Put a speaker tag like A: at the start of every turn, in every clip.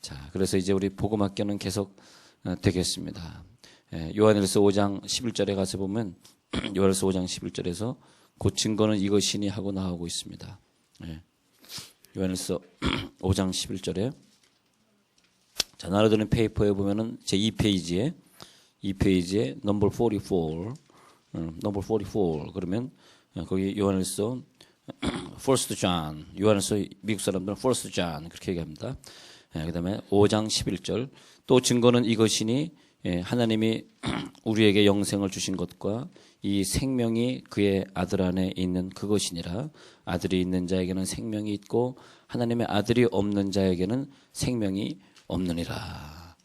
A: 자, 그래서 이제 우리 복음학교는 계속 되겠습니다. 요한일서 5장 11절에 가서 보면 요한일서 5장 11절에서 고친 거는 이것이니 하고 나오고 있습니다. 요한일서 5장 11절에 자, 나눠드린 페이퍼에 보면은 제 2페이지에 넘버 44 넘버 44 그러면 거기 요한일서 First John 요한일서 미국 사람들은 First John 그렇게 얘기합니다. 그다음에 5장 11절 또 증거는 이것이니 하나님이 우리에게 영생을 주신 것과 이 생명이 그의 아들 안에 있는 그것이니라. 아들이 있는 자에게는 생명이 있고 하나님의 아들이 없는 자에게는 생명이 없느니라.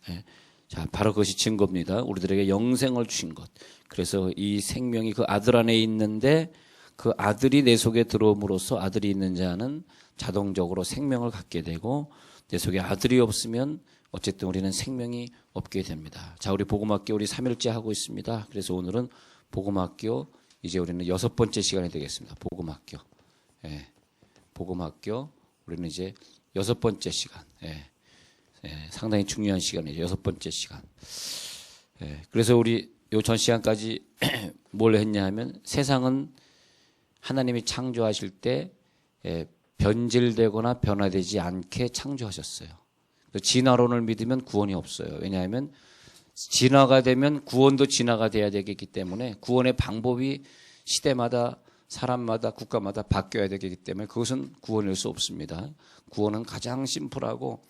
A: 자, 바로 그것이 증거입니다. 우리들에게 영생을 주신 것. 그래서 이 생명이 그 아들 안에 있는데 그 아들이 내 속에 들어옴으로써 아들이 있는 자는 자동적으로 생명을 갖게 되고 내 속에 아들이 없으면 어쨌든 우리는 생명이 없게 됩니다. 자, 우리 복음학교 우리 3일째 하고 있습니다. 그래서 오늘은 복음학교 이제 우리는 6번째 시간이 되겠습니다. 복음학교. 복음학교 우리는 이제 6번째 시간. 상당히 중요한 시간이죠. 6번째 시간. 그래서 우리 요 전 시간까지 뭘 했냐 하면 세상은 하나님이 창조하실 때 변질되거나 변화되지 않게 창조하셨어요. 진화론을 믿으면 구원이 없어요. 왜냐하면 진화가 되면 구원도 진화가 돼야 되기 때문에 구원의 방법이 시대마다 사람마다 국가마다 바뀌어야 되기 때문에 그것은 구원일 수 없습니다. 구원은 가장 심플하고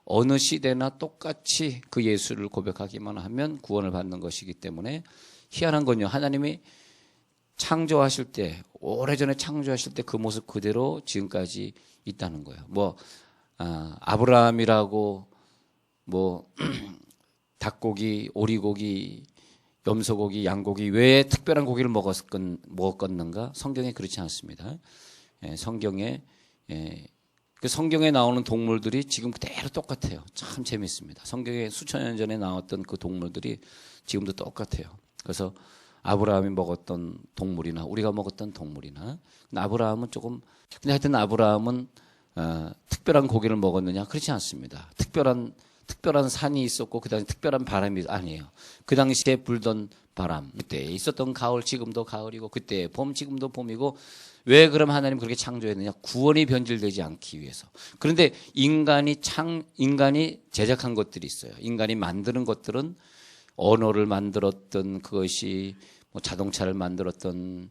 A: 어느 시대나 똑같이 그 예수를 고백하기만 하면 구원을 받는 것이기 때문에 희한한 건요. 하나님이 창조하실 때 오래전에 창조하실 때 그 모습 그대로 지금까지 있다는 거예요. 아브라함이라고 닭고기, 오리고기, 염소고기, 양고기 왜 특별한 고기를 먹었겠는가? 성경에 그렇지 않습니다. 성경에 그 성경에 나오는 동물들이 지금 그대로 똑같아요. 참 재밌습니다. 성경에 수천 년 전에 나왔던 그 동물들이 지금도 똑같아요. 그래서 아브라함이 먹었던 동물이나 우리가 먹었던 동물이나 아브라함은 조금 근데 하여튼 아브라함은 특별한 고기를 먹었느냐? 그렇지 않습니다. 특별한 산이 있었고 그 당시 특별한 바람이 아니에요. 그 당시에 불던 바람, 그때 있었던 가을 지금도 가을이고 그때 봄 지금도 봄이고 왜 그럼 하나님 그렇게 창조했느냐? 구원이 변질되지 않기 위해서. 그런데 인간이 제작한 것들이 있어요. 인간이 만드는 것들은 언어를 만들었던 그것이 자동차를 만들었던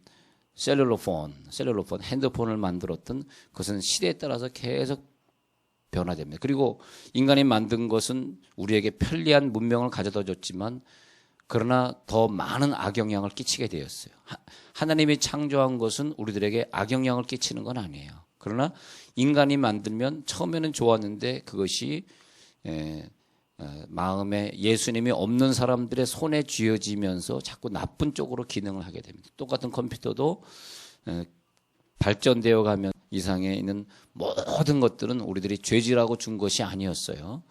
A: 셀룰로폰, 핸드폰을 만들었던 그것은 시대에 따라서 계속 변화됩니다. 그리고 인간이 만든 것은 우리에게 편리한 문명을 가져다 줬지만 그러나 더 많은 악영향을 끼치게 되었어요. 하나님이 창조한 것은 우리들에게 악영향을 끼치는 건 아니에요. 그러나 인간이 만들면 처음에는 좋았는데 그것이 마음에 예수님이 없는 사람들의 손에 쥐어지면서 자꾸 나쁜 쪽으로 기능을 하게 됩니다. 똑같은 컴퓨터도 발전되어 가면 이상에 있는 모든 것들은 우리들이 죄질하고 준 것이 아니었어요.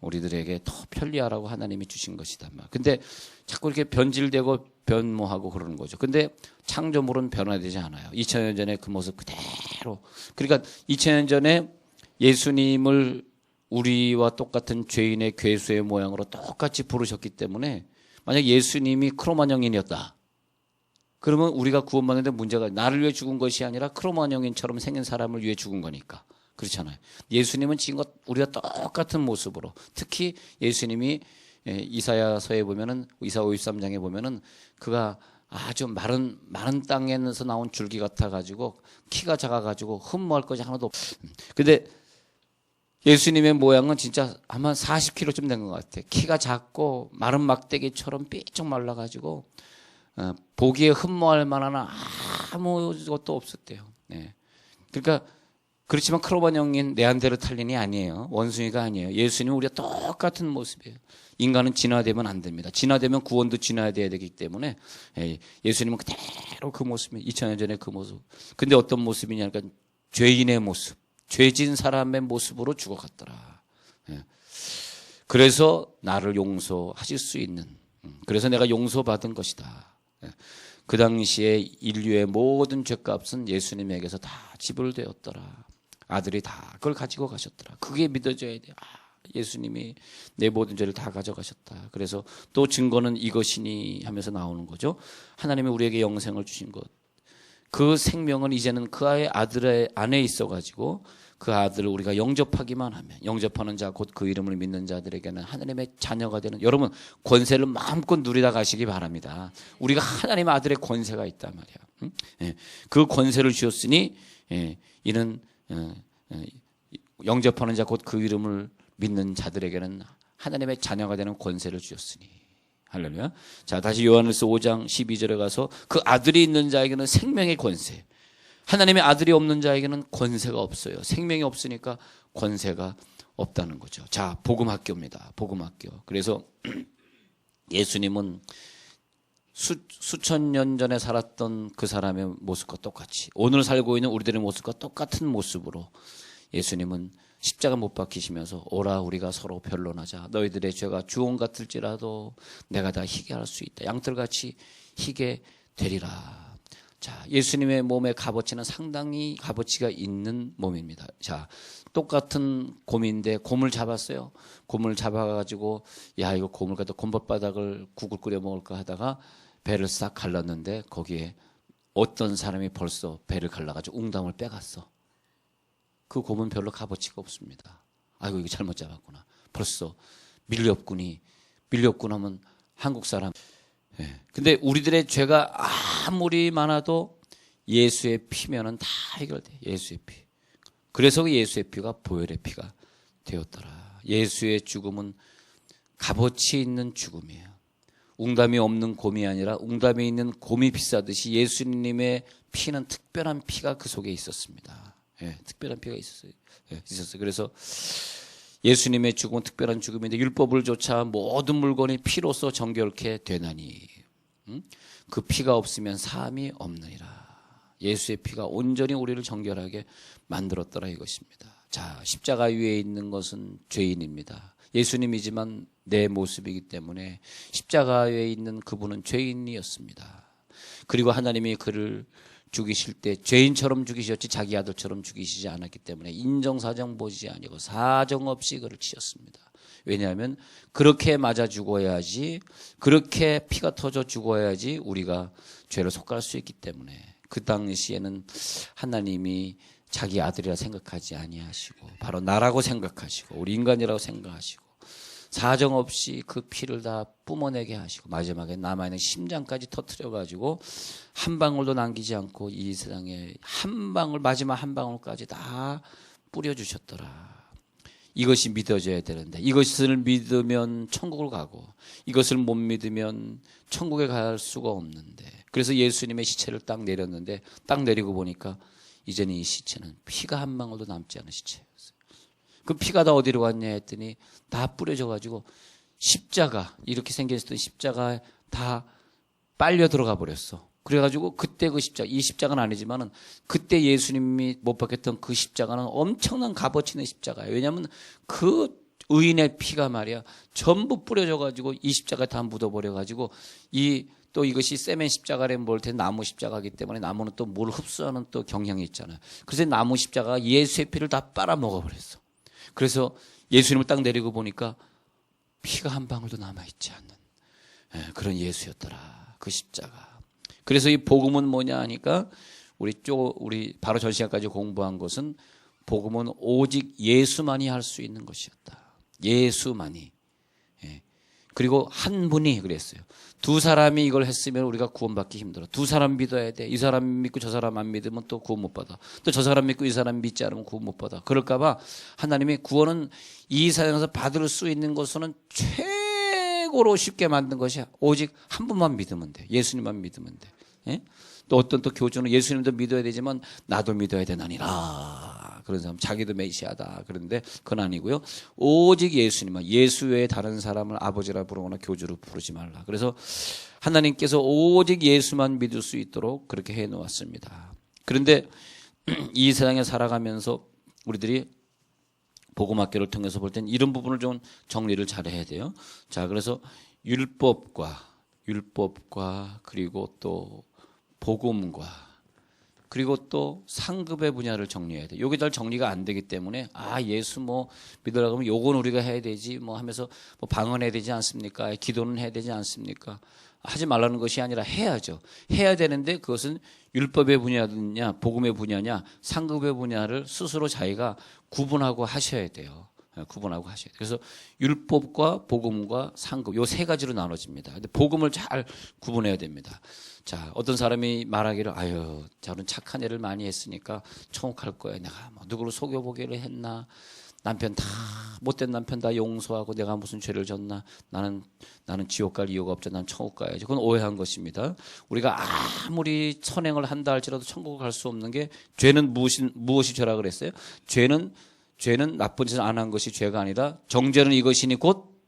A: 우리들에게 더 편리하라고 하나님이 주신 것이다. 근데 자꾸 이렇게 변질되고 변모하고 그러는 거죠. 근데 창조물은 변화되지 않아요. 2000년 전에 그 모습 그대로. 그러니까 2000년 전에 예수님을 우리와 똑같은 죄인의 괴수의 모양으로 똑같이 부르셨기 때문에 만약 예수님이 크로마뇽인이었다. 그러면 우리가 구원받는데 문제가 나를 위해 죽은 것이 아니라 크로마뇽인처럼 생긴 사람을 위해 죽은 거니까. 그렇잖아요. 예수님은 지금 우리가 똑같은 모습으로 특히 예수님이 이사야서에 보면은 이사 53장에 보면은 그가 아주 마른 땅에서 나온 줄기 같아 가지고 키가 작아 가지고 흠모할 것이 하나도 없. 근데 예수님의 모양은 진짜 아마 40kg쯤 된 것 같아요. 키가 작고 마른 막대기처럼 삐쩍 말라가지고 보기에 흠모할 만한 아무것도 없었대요. 그러니까 그렇지만 크로마뇽인 네안데르탈린이 아니에요. 원숭이가 아니에요. 예수님은 우리가 똑같은 모습이에요. 인간은 진화되면 안 됩니다. 진화되면 구원도 진화돼야 되기 때문에 예수님은 그대로 그 모습이 2000년 전에 그 모습. 근데 어떤 모습이냐 그러니까 죄인의 모습. 죄진 사람의 모습으로 죽어갔더라. 그래서 나를 용서하실 수 있는 그래서 내가 용서받은 것이다. 그 당시에 인류의 모든 죄값은 예수님에게서 다 지불되었더라. 아들이 다 그걸 가지고 가셨더라. 그게 믿어져야 돼. 예수님이 내 모든 죄를 다 가져가셨다. 그래서 또 증거는 이것이니 하면서 나오는 거죠. 하나님이 우리에게 영생을 주신 것. 그 생명은 이제는 그 아들의 안에 있어가지고 그 아들을 우리가 영접하기만 하면, 영접하는 자 곧 그 이름을 믿는 자들에게는 하나님의 자녀가 되는, 여러분 권세를 마음껏 누리다 가시기 바랍니다. 우리가 하나님의 아들의 권세가 있단 말이야. 예, 그 권세를 주셨으니 이는 영접하는 자 곧 그 이름을 믿는 자들에게는 하나님의 자녀가 되는 권세를 주셨으니. 할렐루야. 자, 다시 요한일서 5장 12절에 가서 그 아들이 있는 자에게는 생명의 권세. 하나님의 아들이 없는 자에게는 권세가 없어요. 생명이 없으니까 권세가 없다는 거죠. 자, 복음학교입니다. 복음학교. 그래서 예수님은 수천 년 전에 살았던 그 사람의 모습과 똑같이, 오늘 살고 있는 우리들의 모습과 똑같은 모습으로 예수님은 십자가 못 박히시면서 오라 우리가 서로 변론하자. 너희들의 죄가 주홍 같을지라도 내가 다 희게 할 수 있다. 양털같이 희게 되리라. 자, 예수님의 몸의 값어치는 상당히 값어치가 있는 몸입니다. 자, 똑같은 곰인데 곰을 잡았어요. 곰을 잡아가지고 야 이거 곰을 갖다 곰밥바닥을 국을 끓여 먹을까 하다가 배를 싹 갈랐는데 거기에 어떤 사람이 벌써 배를 갈라가지고 웅담을 빼갔어. 그 곰은 별로 값어치가 없습니다. 아이고 이거 잘못 잡았구나. 벌써 밀렵군 하면 한국 사람. 근데 우리들의 죄가 아무리 많아도 예수의 피면은 다 해결돼. 예수의 피. 그래서 예수의 피가 보혈의 피가 되었더라. 예수의 죽음은 값어치 있는 죽음이에요. 웅담이 없는 곰이 아니라 웅담이 있는 곰이 비싸듯이 예수님의 피는 특별한 피가 그 속에 있었습니다. 특별한 피가 있었어요. 그래서 예수님의 죽음은 특별한 죽음인데 율법을 조차 모든 물건이 피로써 정결케 되나니 그 피가 없으면 사함이 없느니라. 예수의 피가 온전히 우리를 정결하게 만들었더라 이것입니다. 자, 십자가 위에 있는 것은 죄인입니다. 예수님이지만 내 모습이기 때문에 십자가에 있는 그분은 죄인이었습니다. 그리고 하나님이 그를 죽이실 때 죄인처럼 죽이셨지 자기 아들처럼 죽이시지 않았기 때문에 인정사정 보지 아니고 사정없이 그를 치셨습니다. 왜냐하면 그렇게 맞아 죽어야지, 그렇게 피가 터져 죽어야지 우리가 죄를 속할 수 있기 때문에 그 당시에는 하나님이 자기 아들이라 생각하지 아니하시고 바로 나라고 생각하시고 우리 인간이라고 생각하시고 사정없이 그 피를 다 뿜어내게 하시고 마지막에 남아있는 심장까지 터뜨려가지고 한 방울도 남기지 않고 이 세상에 한 방울, 마지막 한 방울까지 다 뿌려주셨더라. 이것이 믿어져야 되는데 이것을 믿으면 천국을 가고 이것을 못 믿으면 천국에 갈 수가 없는데, 그래서 예수님의 시체를 딱 내렸는데 딱 내리고 보니까 이제는 이 시체는 피가 한 방울도 남지 않은 시체였어요. 그 피가 다 어디로 갔냐 했더니 다 뿌려져가지고 십자가, 이렇게 생겼던 십자가에 다 빨려 들어가 버렸어. 그래가지고 그때 그 십자가, 이 십자가는 아니지만은 그때 예수님이 못 박혔던 그 십자가는 엄청난 값어치 있는 십자가예요. 왜냐하면 그 의인의 피가 말이야 전부 뿌려져가지고 이 십자가에 다 묻어버려가지고 또 이것이 세멘 십자가라면 볼 텐데 나무 십자가이기 때문에 나무는 또 물 흡수하는 또 경향이 있잖아요. 그래서 나무 십자가가 예수의 피를 다 빨아먹어버렸어. 그래서 예수님을 딱 내리고 보니까 피가 한 방울도 남아있지 않는 그런 예수였더라, 그 십자가. 그래서 이 복음은 뭐냐 하니까 우리 바로 전 시간까지 공부한 것은 복음은 오직 예수만이 할 수 있는 것이었다. 예수만이. 그리고 한 분이 그랬어요. 두 사람이 이걸 했으면 우리가 구원받기 힘들어. 두 사람 믿어야 돼. 이 사람 믿고 저 사람 안 믿으면 또 구원 못 받아. 또 저 사람 믿고 이 사람 믿지 않으면 구원 못 받아. 그럴까봐 하나님이 구원은 이 세상에서 받을 수 있는 것은 최고로 쉽게 만든 것이 오직 한 분만 믿으면 돼. 예수님만 믿으면 돼. 또 어떤 또 교주는 예수님도 믿어야 되지만 나도 믿어야 되나니라. 그런 사람 자기도 메시아다. 그런데 그건 아니고요. 오직 예수님만, 예수 외에 다른 사람을 아버지라 부르거나 교주로 부르지 말라. 그래서 하나님께서 오직 예수만 믿을 수 있도록 그렇게 해놓았습니다. 그런데 이 세상에 살아가면서 우리들이 복음학교를 통해서 볼 땐 이런 부분을 좀 정리를 잘 해야 돼요. 자, 그래서 율법과 그리고 또 복음과 그리고 또 상급의 분야를 정리해야 돼. 요게 잘 정리가 안 되기 때문에 예수 뭐 믿으라고 하면 요건 우리가 해야 되지 뭐 하면서 뭐 방언해야 되지 않습니까? 기도는 해야 되지 않습니까? 하지 말라는 것이 아니라 해야죠. 해야 되는데 그것은 율법의 분야냐 복음의 분야냐 상급의 분야를 스스로 자기가 구분하고 하셔야 돼요. 구분하고 하셔야 돼요. 그래서 율법과 복음과 상급 요 세 가지로 나눠집니다. 근데 복음을 잘 구분해야 됩니다. 자, 어떤 사람이 말하기를 저는 착한 일을 많이 했으니까 천국 갈 거야. 내가 뭐 누구를 속여보기를 했나? 남편 다 못된 남편 다 용서하고 내가 무슨 죄를 졌나? 나는 지옥 갈 이유가 없죠. 난 천국 가야지. 그건 오해한 것입니다. 우리가 아무리 선행을 한다 할지라도 천국을 갈 수 없는 게 죄는 무엇이 죄라 그랬어요? 죄는 나쁜 짓을 안 한 것이 죄가 아니라 정죄는 이것이니 곧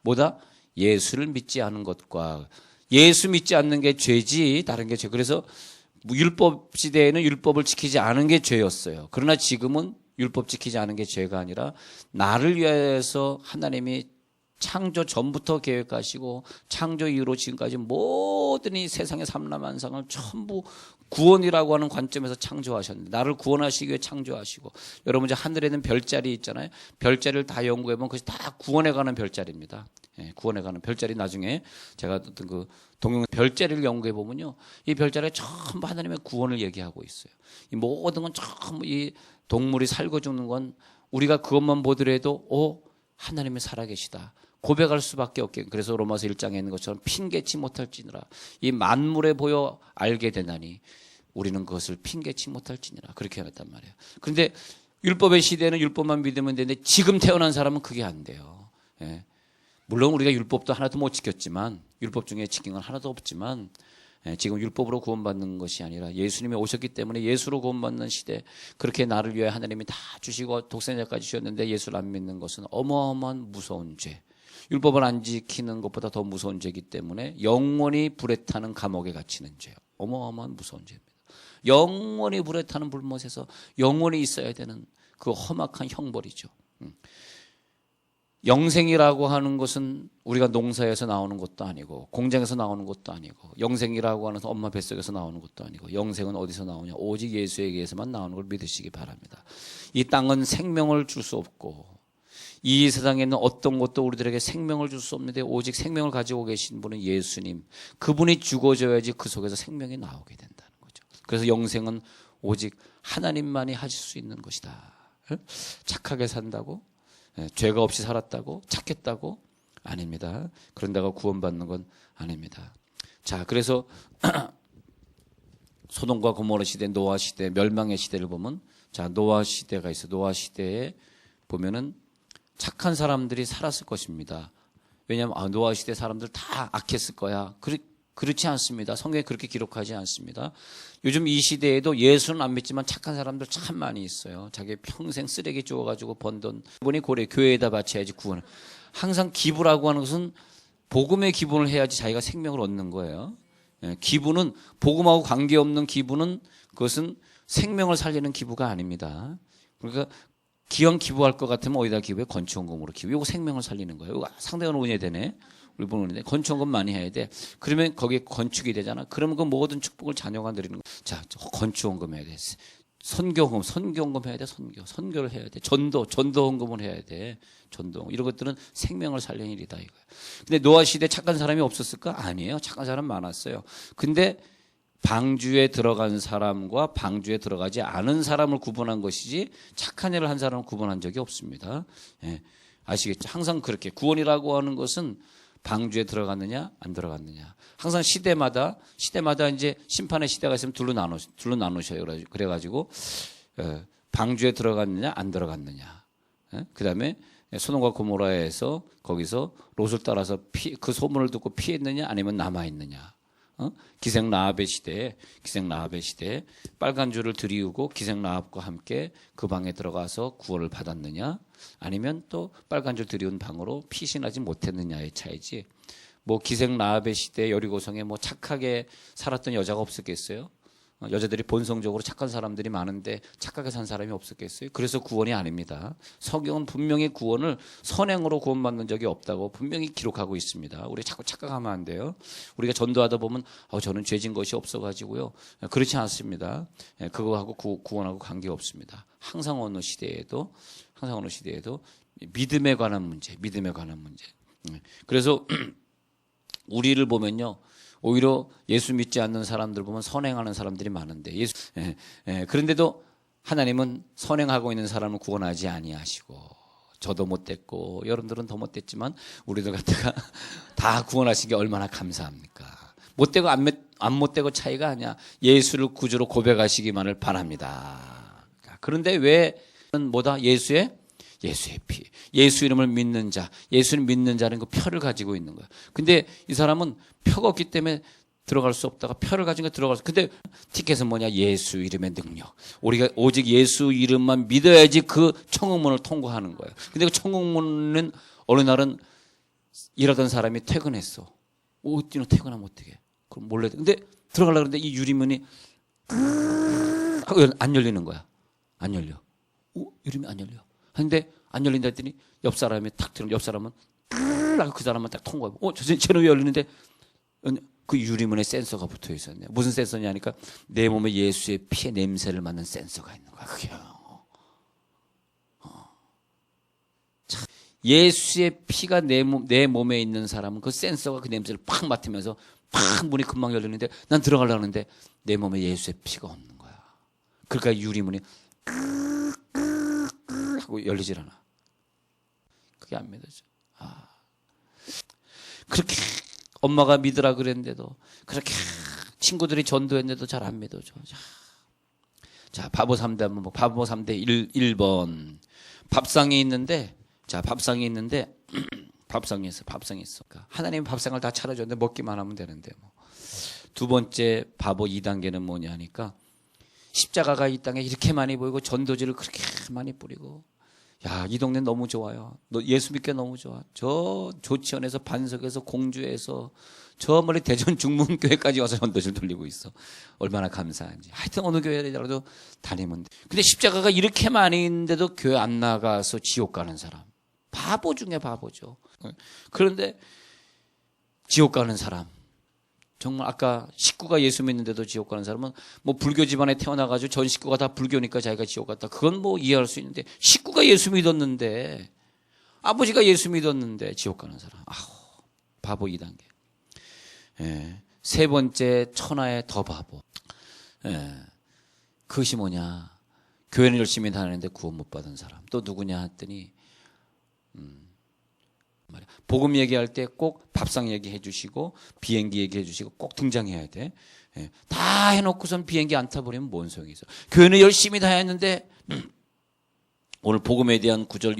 A: 뭐다? 예수를 믿지 않은 것과 예수 믿지 않는 게 죄지 다른 게 죄. 그래서 율법 시대에는 율법을 지키지 않은 게 죄였어요. 그러나 지금은 율법 지키지 않은 게 죄가 아니라 나를 위해서 하나님이 창조 전부터 계획하시고 창조 이후로 지금까지 모든 이 세상의 삼라만상을 전부 구원이라고 하는 관점에서 창조하셨는데 나를 구원하시기 위해 창조하시고 여러분 이제 하늘에 있는 별자리 있잖아요. 별자리를 다 연구해보면 그것이 다 구원해가는 별자리입니다. 구원해가는 별자리 나중에 제가 어떤 그 동영 별자리를 연구해보면요. 이 별자리가 전부 하나님의 구원을 얘기하고 있어요. 이 모든 건 전부 이 동물이 살고 죽는 건 우리가 그것만 보더라도 하나님이 살아계시다. 고백할 수밖에 없게. 그래서 로마서 1장에 있는 것처럼 핑계치 못할지니라. 이 만물에 보여 알게 되나니 우리는 그것을 핑계치 못할지니라. 그렇게 해놨단 말이에요. 그런데 율법의 시대는 율법만 믿으면 되는데 지금 태어난 사람은 그게 안 돼요. 물론 우리가 율법도 하나도 못 지켰지만 율법 중에 지킨 건 하나도 없지만 지금 율법으로 구원받는 것이 아니라 예수님이 오셨기 때문에 예수로 구원받는 시대 그렇게 나를 위해 하나님이 다 주시고 독생자까지 주셨는데 예수를 안 믿는 것은 어마어마한 무서운 죄. 율법을 안 지키는 것보다 더 무서운 죄이기 때문에 영원히 불에 타는 감옥에 갇히는 죄예요. 어마어마한 무서운 죄입니다. 영원히 불에 타는 불못에서 영원히 있어야 되는 그 험악한 형벌이죠. 영생이라고 하는 것은 우리가 농사에서 나오는 것도 아니고 공장에서 나오는 것도 아니고 영생이라고 하는 것은 엄마 뱃속에서 나오는 것도 아니고 영생은 어디서 나오냐 오직 예수에게서만 나오는 걸 믿으시기 바랍니다. 이 땅은 생명을 줄 수 없고 이 세상에 있는 어떤 것도 우리들에게 생명을 줄 수 없는데 오직 생명을 가지고 계신 분은 예수님. 그분이 죽어져야지 그 속에서 생명이 나오게 된다는 거죠. 그래서 영생은 오직 하나님만이 하실 수 있는 것이다. 착하게 산다고? 죄가 없이 살았다고? 착했다고? 아닙니다. 그런다고 구원받는 건 아닙니다. 자, 그래서 소돔과 고모라 시대, 노아 시대, 멸망의 시대를 보면 자, 노아 시대가 있어. 노아 시대에 보면은 착한 사람들이 살았을 것입니다. 왜냐하면 노아 시대 사람들 다 악했을 거야. 그렇지 않습니다. 성경에 그렇게 기록하지 않습니다. 요즘 이 시대에도 예수는 안 믿지만 착한 사람들 참 많이 있어요. 자기 평생 쓰레기 주워가지고 번 돈 이번에 고래 교회에다 바쳐야지 구원을. 항상 기부라고 하는 것은 복음의 기부를 해야지 자기가 생명을 얻는 거예요. 기부는 복음하고 관계없는 기부는 그것은 생명을 살리는 기부가 아닙니다. 그러니까 기왕 기부할 것 같으면 어디다 기부해? 건축원금으로 기부해. 이거 생명을 살리는 거예요. 이거 상당한 은혜 되네. 우리 보는 은혜. 건축원금 많이 해야 돼. 그러면 거기에 건축이 되잖아. 그러면 그 모든 축복을 자녀가 드리는 거야. 자, 건축원금 해야 돼. 선교원금 해야 돼. 선교를 해야 돼. 전도원금을 해야 돼. 이런 것들은 생명을 살리는 일이다 이거야. 근데 노아 시대 착한 사람이 없었을까? 아니에요. 착한 사람 많았어요. 근데 방주에 들어간 사람과 방주에 들어가지 않은 사람을 구분한 것이지 착한 일을 한 사람을 구분한 적이 없습니다. 아시겠죠? 항상 그렇게 구원이라고 하는 것은 방주에 들어갔느냐 안 들어갔느냐. 항상 시대마다 이제 심판의 시대가 있으면 둘로 나누셔요. 그래가지고 방주에 들어갔느냐 안 들어갔느냐. 그다음에 소돔과 고모라에서 거기서 롯을 따라서 그 소문을 듣고 피했느냐 아니면 남아 있느냐. 기생 라합의 시대에 빨간 줄을 들이우고 기생 라합과 함께 그 방에 들어가서 구원을 받았느냐 아니면 또 빨간 줄 들이운 방으로 피신하지 못했느냐의 차이지. 뭐 기생 라합의 시대 여리고성에 뭐 착하게 살았던 여자가 없었겠어요? 여자들이 본성적으로 착한 사람들이 많은데 착하게 산 사람이 없었겠어요? 그래서 구원이 아닙니다. 성경은 분명히 구원을 선행으로 구원받는 적이 없다고 분명히 기록하고 있습니다. 우리가 자꾸 착각하면 안 돼요. 우리가 전도하다 보면 저는 죄진 것이 없어가지고요. 그렇지 않습니다. 그거하고 구원하고 관계없습니다. 항상 어느 시대에도 믿음에 관한 문제. 그래서 우리를 보면요. 오히려 예수 믿지 않는 사람들 보면 선행하는 사람들이 많은데 그런데도 하나님은 선행하고 있는 사람을 구원하지 아니하시고 저도 못됐고 여러분들은 더 못됐지만 우리들 같다가 다 구원하신 게 얼마나 감사합니까? 못되고 안 못되고 차이가 아니야. 예수를 구주로 고백하시기만을 바랍니다. 그런데 왜 뭐다? 예수의 피. 예수 이름을 믿는 자. 예수를 믿는 자는 그 표를 가지고 있는 거야. 근데 이 사람은 표가 없기 때문에 들어갈 수 없다가 표를 가진 거 들어갈 수. 근데 티켓은 뭐냐? 예수 이름의 능력. 우리가 오직 예수 이름만 믿어야지 그 천국문을 통과하는 거예요. 근데 그 천국문은 어느 날은 일하던 사람이 퇴근했어. 어디는 퇴근하면 어떡해? 그럼 몰래. 근데 들어가려고 하는데 이 유리문이 안 열리는 거야. 안 열려. 유리문이 안 열려. 근데 안 열린다 했더니 옆 사람이 탁 들어. 옆 사람은 그 사람만 딱 통과하고 쟤는 왜 열리는데 그 유리문에 센서가 붙어 있었네. 무슨 센서냐니까 내 몸에 예수의 피의 냄새를 맡는 센서가 있는 거야. 그게요. 예수의 피가 내 몸에 있는 사람은 그 센서가 그 냄새를 팍 맡으면서 팍 문이 금방 열리는데 난 들어가려고 하는데 내 몸에 예수의 피가 없는 거야. 그러니까 유리문이 하고 열리질 않아. 그게 안 믿어져. 그렇게 엄마가 믿으라 그랬는데도 그렇게 친구들이 전도했는데도 잘 안 믿어져. 자, 바보 3대 한번 보고 바보 3대 1번. 밥상이 있는데 밥상이 있어. 그러니까 하나님 밥상을 다 차려줬는데 먹기만 하면 되는데 뭐. 두 번째 바보 2단계는 뭐냐 하니까 십자가가 이 땅에 이렇게 많이 보이고 전도지를 그렇게 많이 뿌리고 야, 이 동네 너무 좋아요. 너 예수 믿게 너무 좋아. 저 조치원에서 반석에서 공주에서 저 멀리 대전 중문교회까지 와서 전도지를 돌리고 있어. 얼마나 감사한지. 하여튼 어느 교회라도 다니면 돼. 근데 십자가가 이렇게 많이 있는데도 교회 안 나가서 지옥 가는 사람. 바보 중에 바보죠. 그런데 지옥 가는 사람. 정말 아까 식구가 예수 믿는데도 지옥 가는 사람은 뭐 불교 집안에 태어나가지고 전 식구가 다 불교니까 자기가 지옥 갔다. 그건 뭐 이해할 수 있는데 식구가 예수 믿었는데 아버지가 예수 믿었는데 지옥 가는 사람. 바보 2단계. 세 번째 천하의 더 바보. 그것이 뭐냐. 교회는 열심히 다니는데 구원 못 받은 사람. 또 누구냐 했더니 복음 얘기할 때 꼭 밥상 얘기해 주시고 비행기 얘기해 주시고 꼭 등장해야 돼. 다 해놓고선 비행기 안 타버리면 뭔 소용이 있어. 교회는 열심히 다 했는데 오늘 복음에 대한 구절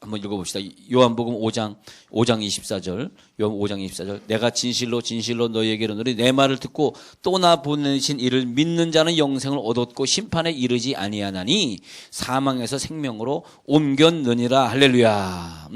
A: 한번 읽어봅시다. 요한복음 5장 24절. 요한 5장 24절. 내가 진실로 너희에게 이르노니 내 말을 듣고 또 나 보내신 이를 믿는 자는 영생을 얻었고 심판에 이르지 아니하나니 사망에서 생명으로 옮겼느니라. 할렐루야.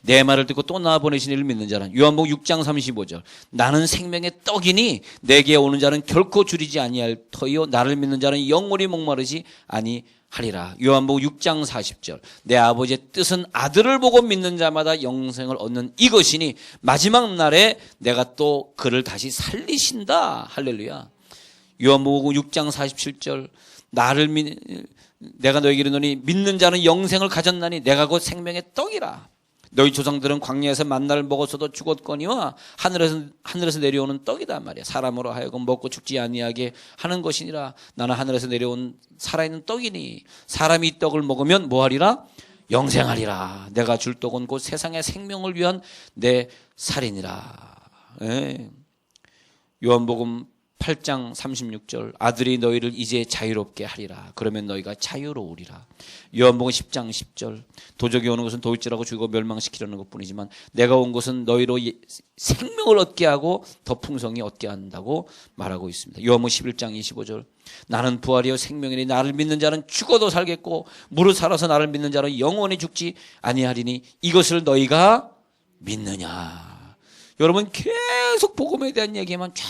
A: 내 말을 듣고 또 나 보내신 이를 믿는 자는 요한복음 6장 35절. 나는 생명의 떡이니 내게 오는 자는 결코 줄이지 아니할 터이요 나를 믿는 자는 영원히 목마르지 아니하리라. 요한복음 6장 40절. 내 아버지의 뜻은 아들을 보고 믿는 자마다 영생을 얻는 이것이니 마지막 날에 내가 또 그를 다시 살리신다. 할렐루야. 요한복음 6장 47절. 내가 너에게 이르노니 믿는 자는 영생을 가졌나니 내가 곧 생명의 떡이라. 너희 조상들은 광야에서 만나를 먹었어도 죽었거니와 하늘에서 내려오는 떡이다 말이야. 사람으로 하여금 먹고 죽지 아니하게 하는 것이니라. 나는 하늘에서 내려온 살아있는 떡이니 사람이 이 떡을 먹으면 뭐하리라? 영생하리라. 내가 줄 떡은 곧 세상의 생명을 위한 내 살이니라. 요한복음 8장 36절. 아들이 너희를 이제 자유롭게 하리라. 그러면 너희가 자유로우리라. 요한복음 10장 10절. 도적이 오는 것은 도둑질하고 죽이고 멸망시키려는 것뿐이지만 내가 온 것은 너희로 생명을 얻게 하고 더 풍성히 얻게 한다고 말하고 있습니다. 요한복음 11장 25절. 나는 부활이요 생명이니 나를 믿는 자는 죽어도 살겠고 무릇 살아서 나를 믿는 자는 영원히 죽지 아니하리니 이것을 너희가 믿느냐. 여러분 계속 복음에 대한 얘기만 쫙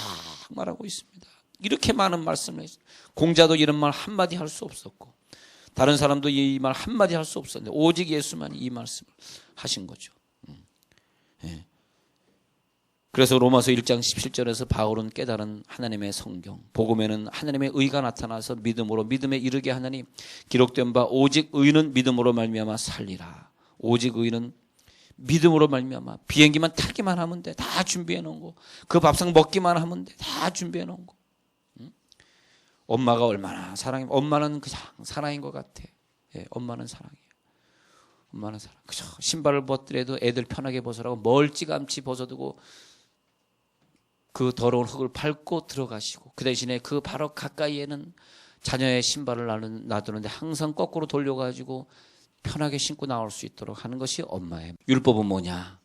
A: 말하고 있습니다. 이렇게 많은 말씀을 했어요. 공자도 이런 말 한마디 할 수 없었고 다른 사람도 이 말 한마디 할 수 없었는데 오직 예수만 이 말씀을 하신 거죠. 예. 그래서 로마서 1장 17절에서 바울은 깨달은 하나님의 성경, 복음에는 하나님의 의가 나타나서 믿음으로 믿음에 이르게 하나니 기록된 바 오직 의는 믿음으로 말미암아 살리라. 오직 의는 믿음으로 말미암아 비행기만 타기만 하면 돼. 다 준비해 놓은 거. 그 밥상 먹기만 하면 돼. 다 준비해 놓은 거. 엄마가 얼마나 사랑해. 엄마는 그냥 사랑인 것 같아. 예, 엄마는 사랑이에요. 엄마는 사랑. 그죠? 신발을 벗더라도 애들 편하게 벗으라고 멀찌감치 벗어두고 그 더러운 흙을 밟고 들어가시고 그 대신에 그 바로 가까이에는 자녀의 신발을 놔두는데 항상 거꾸로 돌려가지고 편하게 신고 나올 수 있도록 하는 것이 엄마의 율법은 뭐냐?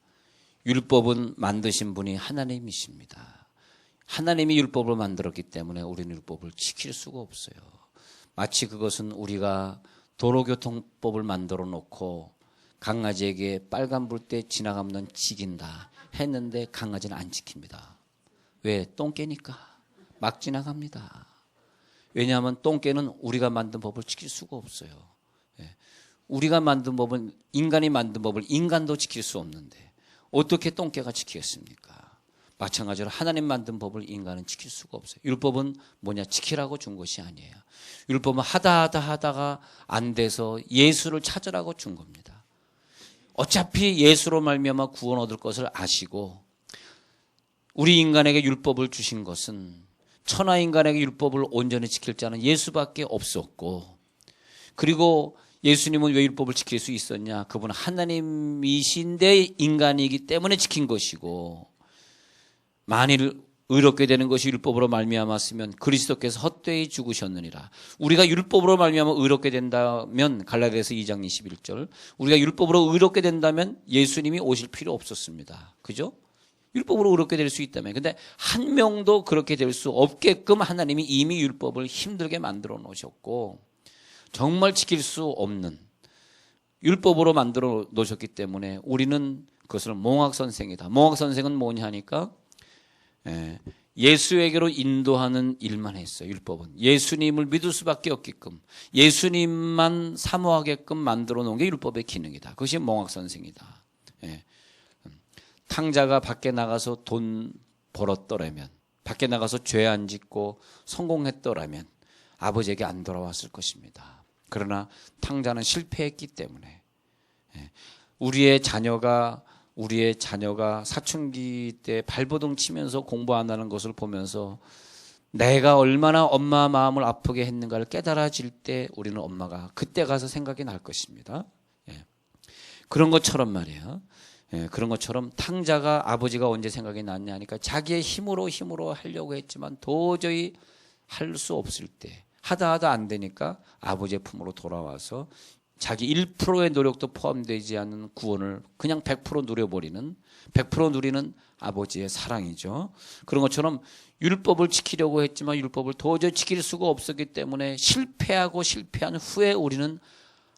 A: 율법은 만드신 분이 하나님이십니다. 하나님이 율법을 만들었기 때문에 우리는 율법을 지킬 수가 없어요. 마치 그것은 우리가 도로교통법을 만들어 놓고 강아지에게 빨간 불 때 지나가면 지킨다 했는데 강아지는 안 지킵니다. 왜? 똥개니까 막 지나갑니다. 왜냐하면 똥개는 우리가 만든 법을 지킬 수가 없어요. 우리가 만든 법은 인간이 만든 법을 인간도 지킬 수 없는데 어떻게 똥개가 지키겠습니까? 마찬가지로 하나님 만든 법을 인간은 지킬 수가 없어요. 율법은 뭐냐? 지키라고 준 것이 아니에요. 율법은 하다가 안 돼서 예수를 찾으라고 준 겁니다. 어차피 예수로 말미암아 구원 얻을 것을 아시고 우리 인간에게 율법을 주신 것은 천하 인간에게 율법을 온전히 지킬 자는 예수밖에 없었고 그리고 예수님은 왜 율법을 지킬 수 있었냐? 그분은 하나님이신데 인간이기 때문에 지킨 것이고 만일 의롭게 되는 것이 율법으로 말미암았으면 그리스도께서 헛되이 죽으셨느니라. 우리가 율법으로 말미암아 의롭게 된다면 갈라디아서 2장 21절 우리가 율법으로 의롭게 된다면 예수님이 오실 필요 없었습니다. 그죠? 율법으로 의롭게 될 수 있다면. 근데 한 명도 그렇게 될 수 없게끔 하나님이 이미 율법을 힘들게 만들어 놓으셨고 정말 지킬 수 없는 율법으로 만들어 놓으셨기 때문에 우리는 그것을 몽학선생이다. 몽학선생은 뭐냐 하니까 예수에게로 인도하는 일만 했어요. 율법은 예수님을 믿을 수밖에 없게끔 예수님만 사모하게끔 만들어 놓은 게 율법의 기능이다. 그것이 몽학선생이다. 탕자가 밖에 나가서 돈 벌었더라면 밖에 나가서 죄 안 짓고 성공했더라면 아버지에게 안 돌아왔을 것입니다. 그러나 탕자는 실패했기 때문에 우리의 자녀가 사춘기 때 발버둥 치면서 공부 안 하는 것을 보면서 내가 얼마나 엄마 마음을 아프게 했는가를 깨달아질 때 우리는 엄마가 그때 가서 생각이 날 것입니다. 그런 것처럼 말이에요. 그런 것처럼 탕자가 아버지가 언제 생각이 났냐 하니까 자기의 힘으로 하려고 했지만 도저히 할 수 없을 때 하다 안 되니까 아버지의 품으로 돌아와서 자기 1%의 노력도 포함되지 않는 구원을 그냥 100% 누려버리는 100% 누리는 아버지의 사랑이죠. 그런 것처럼 율법을 지키려고 했지만 율법을 도저히 지킬 수가 없었기 때문에 실패한 후에 우리는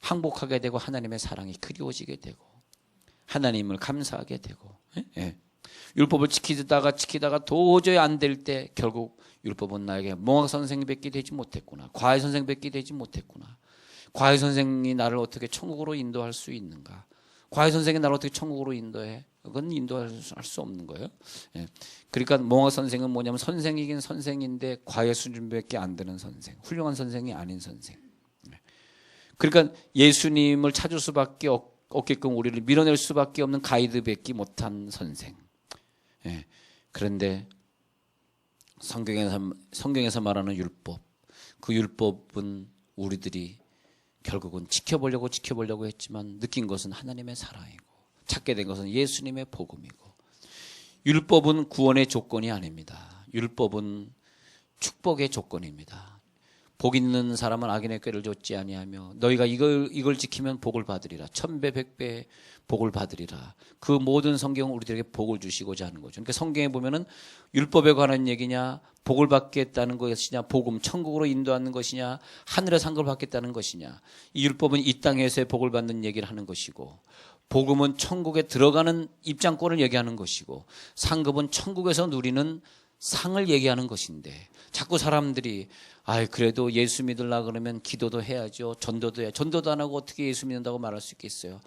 A: 항복하게 되고 하나님의 사랑이 그리워지게 되고 하나님을 감사하게 되고 율법을 지키다가 도저히 안 될 때 결국 율법은 나에게 몽학 선생밖에 되지 못했구나. 과외 선생밖에 되지 못했구나. 과외 선생이 나를 어떻게 천국으로 인도할 수 있는가? 과외 선생이 나를 어떻게 천국으로 인도해? 그건 인도할 수 없는 거예요. 그러니까 몽학 선생은 뭐냐면 선생이긴 선생인데 과외 수준밖에 안 되는 선생, 훌륭한 선생이 아닌 선생. 그러니까 예수님을 찾을 수밖에 없게끔 우리를 밀어낼 수밖에 없는 가이드 뵙기 못한 선생. 그런데 성경에서 말하는 율법, 그 율법은 우리들이 결국은 지켜보려고 했지만 느낀 것은 하나님의 사랑이고 찾게 된 것은 예수님의 복음이고 율법은 구원의 조건이 아닙니다. 율법은 축복의 조건입니다. 복 있는 사람은 악인의 꾀를 좇지 아니하며 너희가 이걸 지키면 복을 받으리라. 1000배 100배 복을 받으리라. 그 모든 성경은 우리들에게 복을 주시고자 하는 거죠. 그러니까 성경에 보면은 율법에 관한 얘기냐, 복을 받겠다는 것이냐, 복음 천국으로 인도하는 것이냐, 하늘의 상급을 받겠다는 것이냐. 이 율법은 이 땅에서의 복을 받는 얘기를 하는 것이고 복음은 천국에 들어가는 입장권을 얘기하는 것이고 상급은 천국에서 누리는 상을 얘기하는 것인데 자꾸 사람들이 그래도 예수 믿으려 그러면 기도도 해야죠. 전도도 해야. 전도도 안 하고 어떻게 예수 믿는다고 말할 수 있겠어요?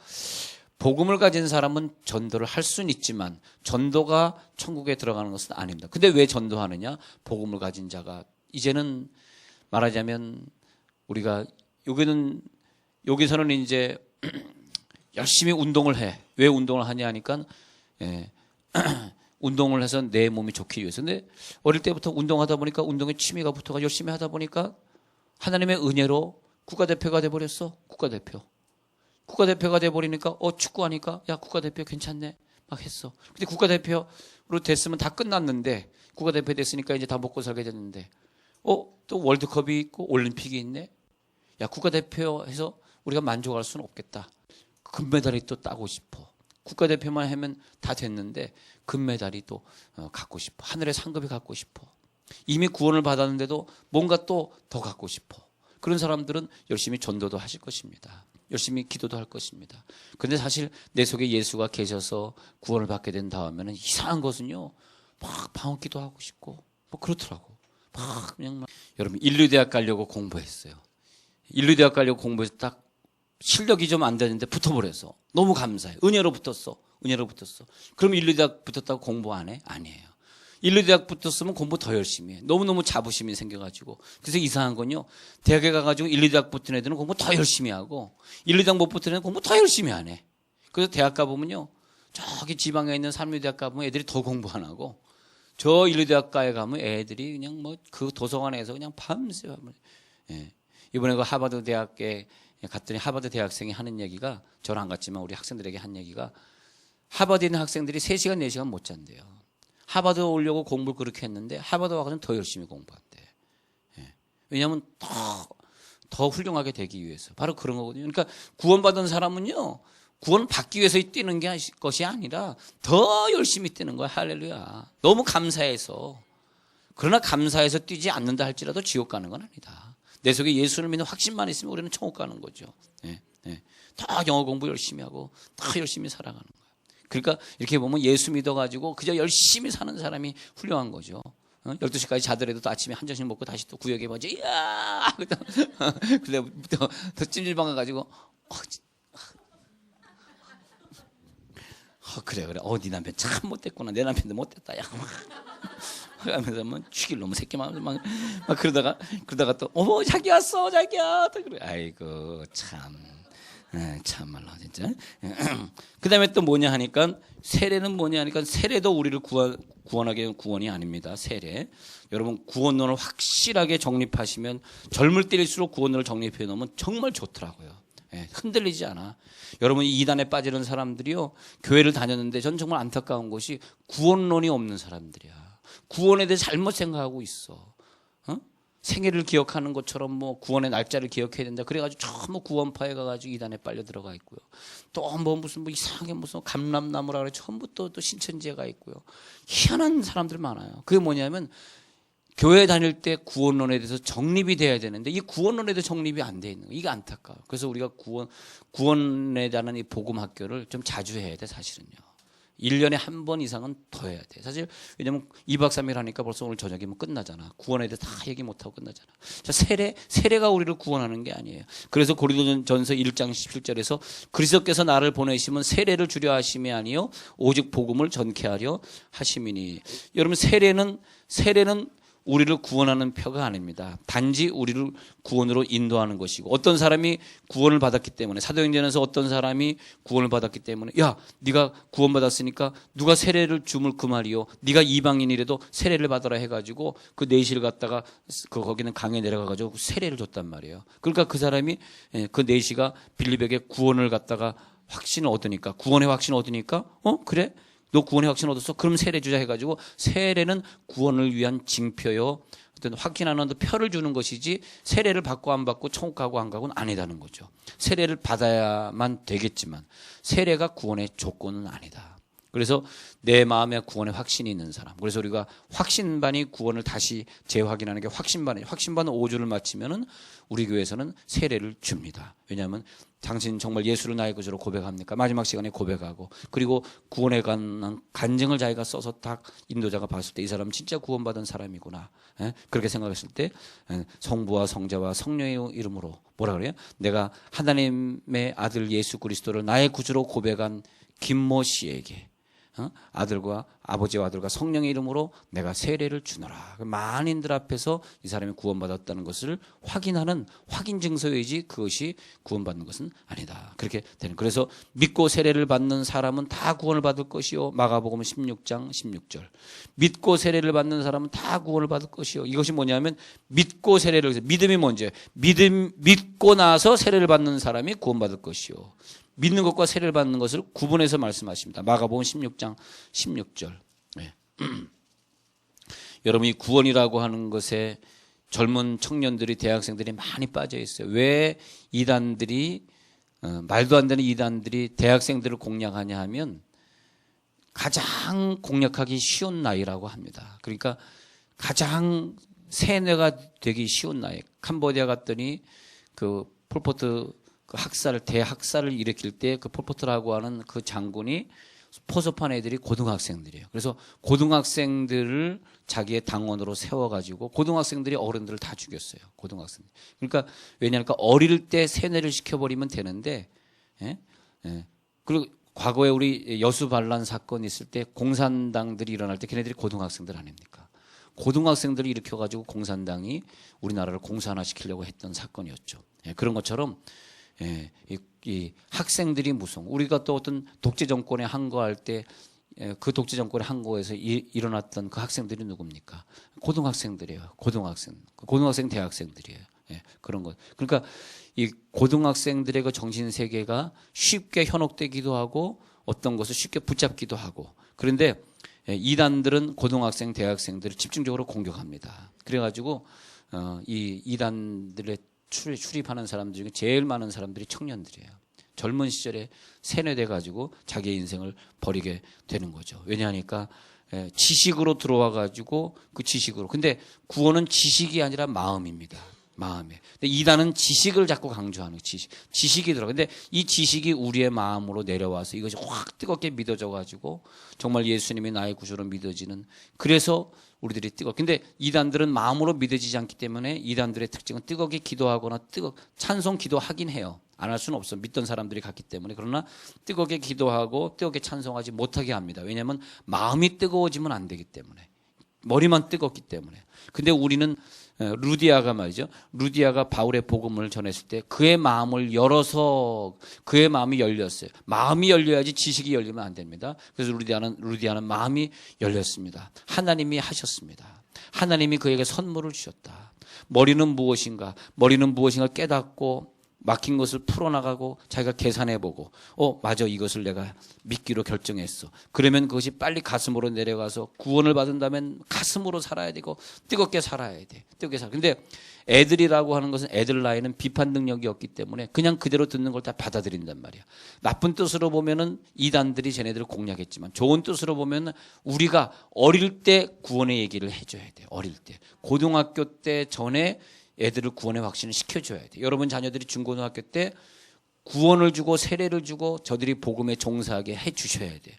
A: 복음을 가진 사람은 전도를 할 수는 있지만 전도가 천국에 들어가는 것은 아닙니다. 근데 왜 전도하느냐? 복음을 가진 자가 이제는 말하자면 우리가 여기서는 이제 열심히 운동을 해. 왜 운동을 하냐 하니까 운동을 해서 내 몸이 좋기 위해서. 근데 어릴 때부터 운동하다 보니까 운동에 취미가 붙어가 열심히 하다 보니까 하나님의 은혜로 국가대표가 돼버렸어. 국가대표가 돼버리니까 축구하니까 야 국가대표 괜찮네 막 했어. 근데 국가대표로 됐으면 다 끝났는데 국가대표 됐으니까 이제 다 먹고 살게 됐는데 또 월드컵이 있고 올림픽이 있네. 야 국가대표해서 우리가 만족할 수는 없겠다. 금메달이 또 따고 싶어. 국가대표만 하면 다 됐는데 금메달이 또 갖고 싶어. 하늘의 상급이 갖고 싶어. 이미 구원을 받았는데도 뭔가 또 더 갖고 싶어. 그런 사람들은 열심히 전도도 하실 것입니다. 열심히 기도도 할 것입니다. 그런데 사실 내 속에 예수가 계셔서 구원을 받게 된 다음에는 이상한 것은요, 막 방언기도 하고 싶고 뭐 그렇더라고. 그냥 여러분 인류대학 가려고 공부했어요. 인류대학 가려고 공부해서 딱 실력이 좀 안 되는데 붙어버려서 너무 감사해. 은혜로 붙었어. 그럼 인류대학 붙었다고 공부 안 해? 아니에요. 인류대학 붙었으면 공부 더 열심히 해. 너무너무 자부심이 생겨가지고. 그래서 이상한 건요, 대학에 가가지고 인류대학 붙은 애들은 공부 더 열심히 하고 인류대학 못 붙은 애들은 공부 더 열심히 안 해. 그래서 대학 가보면요, 저기 지방에 있는 산미대학 가보면 애들이 더 공부 안 하고 저 인류대학가에 가면 애들이 그냥 뭐 그 도서관에서 그냥 밤새. 이번에 그 하버드 대학에 갔더니 하버드 대학생이 하는 얘기가, 저는 안 갔지만 우리 학생들에게 한 얘기가, 하버드에 있는 학생들이 3시간 4시간 못 잔대요. 하버드 오려고 공부를 그렇게 했는데 하버드 와서는 더 열심히 공부한대. 왜냐하면 더 훌륭하게 되기 위해서. 바로 그런 거거든요. 그러니까 구원받은 사람은요, 구원 받기 위해서 뛰는 것이 아니라 더 열심히 뛰는 거야. 할렐루야. 너무 감사해서. 그러나 감사해서 뛰지 않는다 할지라도 지옥 가는 건 아니다. 내 속에 예수를 믿는 확신만 있으면 우리는 천국 가는 거죠. 다 영어 공부 열심히 하고 다 열심히 살아가는 거예요. 그러니까 이렇게 보면 예수 믿어가지고 그저 열심히 사는 사람이 훌륭한 거죠. 12시까지 자더라도 또 아침에 한 잔씩 먹고 다시 또 구역에 보지. 이야! 그다음부터 더 찜질방 가가지고 그래. 네 남편 참 못됐구나. 내 남편도 못됐다. 야. 하면서 뭐 죽일 놈의 새끼만 막 그러다가 또 어머 자기 왔어 자기야. 또 그래. 아이고 참말로 진짜. 그다음에 또 뭐냐 하니까 세례는 뭐냐 하니까 세례도 우리를 구원하게 된 구원이 아닙니다. 세례. 여러분 구원론을 확실하게 정립하시면 젊을 때일수록 구원론을 정립해 놓으면 정말 좋더라고요. 흔들리지 않아. 여러분 이 이단에 빠지는 사람들이요, 교회를 다녔는데 전 정말 안타까운 것이 구원론이 없는 사람들이야. 구원에 대해 잘못 생각하고 있어. 생애를 기억하는 것처럼 뭐 구원의 날짜를 기억해야 된다. 그래가지고 전부 구원파에 가가지고 이단에 빨려 들어가 있고요. 또 무슨 이상하게 무슨 감람나무라 그래 전부 또 신천지가 있고요. 희한한 사람들 많아요. 그게 뭐냐면 교회 다닐 때 구원론에 대해서 정립이 돼야 되는데 이 구원론에 대해서 정립이 안 돼 있는 거예요. 이게 안타까워요. 그래서 우리가 구원에 대한 이 복음 학교를 좀 자주 해야 돼. 사실은요. 1년에 한 번 이상은 더 해야 돼. 사실 왜냐면 2박 3일 하니까 벌써 오늘 저녁이면 끝나잖아. 구원에 대해서 다 얘기 못하고 끝나잖아. 자, 세례가 우리를 구원하는 게 아니에요. 그래서 고린도전서 1장 17절에서 그리스도께서 나를 보내시면 세례를 주려 하심이 아니요 오직 복음을 전케 하려 하심이니. 여러분 세례는 우리를 구원하는 표가 아닙니다. 단지 우리를 구원으로 인도하는 것이고, 어떤 사람이 구원을 받았기 때문에, 사도행전에서 어떤 사람이 구원을 받았기 때문에 야 네가 구원받았으니까 누가 세례를 주물 그 말이요, 네가 이방인이라도 세례를 받아라 해가지고 그 내시를 갖다가 거기는 강에 내려가가지고 세례를 줬단 말이에요. 그러니까 그 사람이 그 내시가 빌립에게 구원을 갖다가 확신을 얻으니까, 구원의 확신을 얻으니까 그래? 너 구원의 확신 얻었어? 그럼 세례 주자 해가지고, 세례는 구원을 위한 징표요, 어떤 확인하는 표를 주는 것이지 세례를 받고 안 받고 천국 가고 안 가고는 아니다는 거죠. 세례를 받아야만 되겠지만 세례가 구원의 조건은 아니다. 그래서 내 마음에 구원의 확신이 있는 사람. 그래서 우리가 확신반이 구원을 다시 재확인하는 게 확신반이에요. 확신반 5주를 마치면은 우리 교회에서는 세례를 줍니다. 왜냐하면 당신 정말 예수를 나의 구주로 고백합니까? 마지막 시간에 고백하고, 그리고 구원에 관한 간증을 자기가 써서 딱 인도자가 봤을 때 이 사람은 진짜 구원받은 사람이구나. 그렇게 생각했을 때 성부와 성자와 성령의 이름으로 뭐라 그래요? 내가 하나님의 아들 예수 그리스도를 나의 구주로 고백한 김모 씨에게 아들과 아버지와 아들과 성령의 이름으로 내가 세례를 주노라. 만인들 앞에서 이 사람이 구원받았다는 것을 확인하는 확인 증서이지 그것이 구원받는 것은 아니다. 그렇게 되는. 그래서 믿고 세례를 받는 사람은 다 구원을 받을 것이요. 마가복음 16장 16절. 믿고 세례를 받는 사람은 다 구원을 받을 것이요. 이것이 뭐냐면 믿고 세례를, 믿음이 뭔지, 믿고 나서 세례를 받는 사람이 구원받을 것이요. 믿는 것과 세례를 받는 것을 구분해서 말씀하십니다. 마가복음 16장 16절. 네. 여러분, 이 구원이라고 하는 것에 젊은 청년들이, 대학생들이 많이 빠져 있어요. 왜 이단들이 말도 안 되는 이단들이 대학생들을 공략하냐 하면 가장 공략하기 쉬운 나이라고 합니다. 그러니까 가장 세뇌가 되기 쉬운 나이. 캄보디아 갔더니 그 폴포트 그 대학살을 일으킬 때 그 폴포트라고 하는 그 장군이 포섭한 애들이 고등학생들이에요. 그래서 고등학생들을 자기의 당원으로 세워가지고 고등학생들이 어른들을 다 죽였어요. 고등학생. 그러니까 왜냐하면 어릴 때 세뇌를 시켜버리면 되는데, 그리고 과거에 우리 여수 반란 사건 있을 때 공산당들이 일어날 때 걔네들이 고등학생들 아닙니까? 고등학생들을 일으켜가지고 공산당이 우리나라를 공산화시키려고 했던 사건이었죠. 그런 것처럼 이 학생들이 우리가 또 어떤 독재 정권에 항거할 때 그 독재 정권의 항거에서 일어났던 그 학생들이 누굽니까? 고등학생들이에요. 고등학생 대학생들이에요. 그런 것. 그러니까 이 고등학생들의 그 정신 세계가 쉽게 현혹되기도 하고 어떤 것을 쉽게 붙잡기도 하고, 그런데 이단들은 고등학생, 대학생들을 집중적으로 공격합니다. 그래가지고 이 이단들의 출입하는 사람들 중에 제일 많은 사람들이 청년들이에요. 젊은 시절에 세뇌돼 가지고 자기의 인생을 버리게 되는 거죠. 왜냐하니까 지식으로 들어와 가지고 그 지식으로. 근데 구원은 지식이 아니라 마음입니다. 마음에. 근데 이단은 지식을 자꾸 강조하는 지식이 들어. 근데 이 지식이 우리의 마음으로 내려와서 이것이 확 뜨겁게 믿어져 가지고 정말 예수님이 나의 구주로 믿어지는. 그래서 우리들이 근데 이단들은 마음으로 믿어지지 않기 때문에 이단들의 특징은 뜨겁게 기도하거나 찬송 기도하긴 해요. 안 할 수는 없어. 믿던 사람들이 갔기 때문에. 그러나 뜨겁게 기도하고 뜨겁게 찬송하지 못하게 합니다. 왜냐하면 마음이 뜨거워지면 안 되기 때문에. 머리만 뜨겁기 때문에. 근데 우리는 루디아가 말이죠. 루디아가 바울의 복음을 전했을 때 그의 마음을 열어서 그의 마음이 열렸어요. 마음이 열려야지 지식이 열리면 안 됩니다. 그래서 루디아는 마음이 열렸습니다. 하나님이 하셨습니다. 하나님이 그에게 선물을 주셨다. 머리는 무엇인가 깨닫고 막힌 것을 풀어나가고 자기가 계산해보고 맞아, 이것을 내가 믿기로 결정했어. 그러면 그것이 빨리 가슴으로 내려가서 구원을 받은다면 가슴으로 살아야 되고 뜨겁게 살아야 돼. 근데 애들이라고 하는 것은 애들 나이는 비판 능력이 없기 때문에 그냥 그대로 듣는 걸 다 받아들인단 말이야. 나쁜 뜻으로 보면은 이단들이 쟤네들을 공략했지만 좋은 뜻으로 보면 우리가 어릴 때 구원의 얘기를 해줘야 돼. 어릴 때. 고등학교 때 전에 애들을 구원의 확신을 시켜줘야 돼. 여러분 자녀들이 중고등학교 때 구원을 주고 세례를 주고 저들이 복음에 종사하게 해주셔야 돼.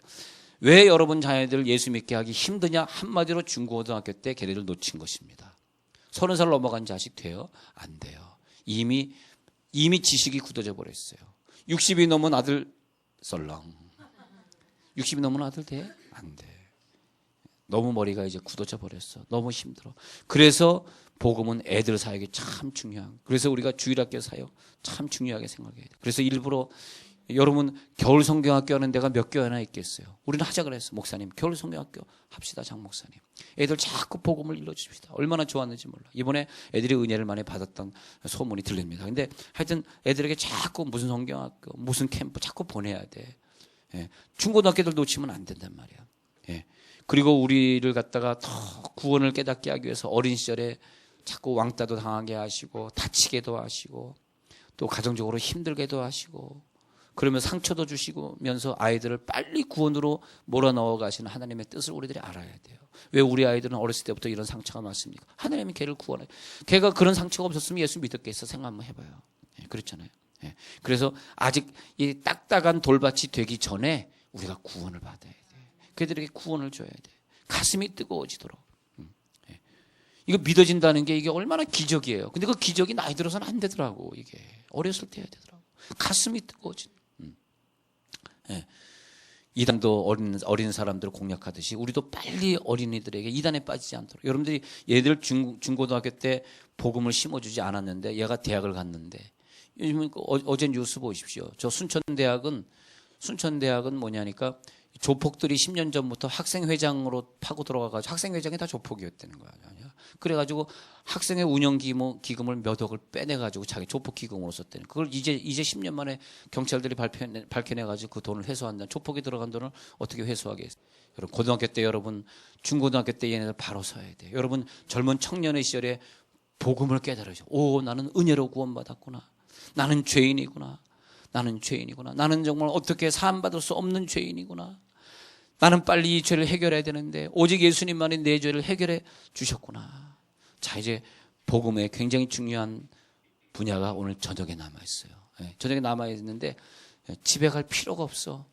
A: 왜 여러분 자녀들 예수 믿게 하기 힘드냐? 한마디로 중고등학교 때 걔네들 놓친 것입니다. 30살 넘어간 자식 돼요? 안 돼요. 이미 지식이 굳어져 버렸어요. 60이 넘은 아들 썰렁. 60이 넘은 아들 돼? 안 돼. 너무 머리가 이제 굳어져 버렸어. 너무 힘들어. 그래서 복음은 애들 사역이 참 중요한. 그래서 우리가 주일학교 사역 참 중요하게 생각해야 돼. 그래서 일부러 여러분 겨울 성경학교 하는 데가 몇 교회나 있겠어요. 우리는 하자 그랬어. 목사님 겨울 성경학교 합시다. 장 목사님. 애들 자꾸 복음을 일러주십시다. 얼마나 좋았는지 몰라. 이번에 애들이 은혜를 많이 받았던 소문이 들립니다. 근데 하여튼 애들에게 자꾸 무슨 성경학교 무슨 캠프 자꾸 보내야 돼. 중고등학교들 놓치면 안 된단 말이야. 그리고 우리를 갖다가 더 구원을 깨닫게 하기 위해서 어린 시절에 자꾸 왕따도 당하게 하시고 다치게도 하시고 또 가정적으로 힘들게도 하시고 그러면 상처도 주시면서 아이들을 빨리 구원으로 몰아넣어 가시는 하나님의 뜻을 우리들이 알아야 돼요. 왜 우리 아이들은 어렸을 때부터 이런 상처가 많습니까? 하나님이 걔를 구원해. 걔가 그런 상처가 없었으면 예수 믿었겠어. 생각 한번 해봐요. 예, 그렇잖아요. 예, 그래서 아직 이 딱딱한 돌밭이 되기 전에 우리가 구원을 받아야 돼. 그들에게 구원을 줘야 돼. 가슴이 뜨거워지도록. 예. 이거 믿어진다는 게 이게 얼마나 기적이에요. 근데 그 기적이 나이 들어서는 안 되더라고. 이게 어렸을 때 해야 되더라고. 가슴이 뜨거워진. 예. 이단도 어린 사람들을 공략하듯이 우리도 빨리 어린이들에게 이단에 빠지지 않도록. 여러분들이 얘들 중고등학교 때 복음을 심어주지 않았는데 얘가 대학을 갔는데 요즘은 어제 뉴스 보십시오. 저 순천대학은 뭐냐니까 조폭들이 10년 전부터 학생회장으로 파고 들어가가지고 학생회장이 다 조폭이었다는 거야. 그래가지고 학생회 운영기금을 몇 억을 빼내가지고 자기 조폭기금으로 썼다는. 그걸 이제 10년 만에 경찰들이 밝혀내가지고 그 돈을 회수한다. 조폭이 들어간 돈을 어떻게 회수하겠어요? 여러분 고등학교 때 여러분 중고등학교 때 얘네들 바로 서야 돼요. 여러분 젊은 청년의 시절에 복음을 깨달으죠. 오, 나는 은혜로 구원받았구나. 나는 죄인이구나. 나는 정말 어떻게 사함받을 수 없는 죄인이구나. 나는 빨리 이 죄를 해결해야 되는데 오직 예수님만이 내 죄를 해결해 주셨구나. 자, 이제 복음의 굉장히 중요한 분야가 오늘 저녁에 남아있어요. 저녁에 남아있는데 집에 갈 필요가 없어.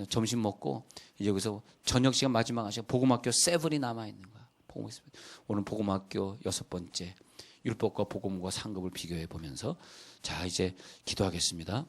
A: 점심 먹고 이제 여기서 저녁 시간 마지막 시간 복음학교 7이 남아있는 거야. 오늘 복음학교 6번째 율법과 복음과 상급을 비교해 보면서 자, 이제 기도하겠습니다.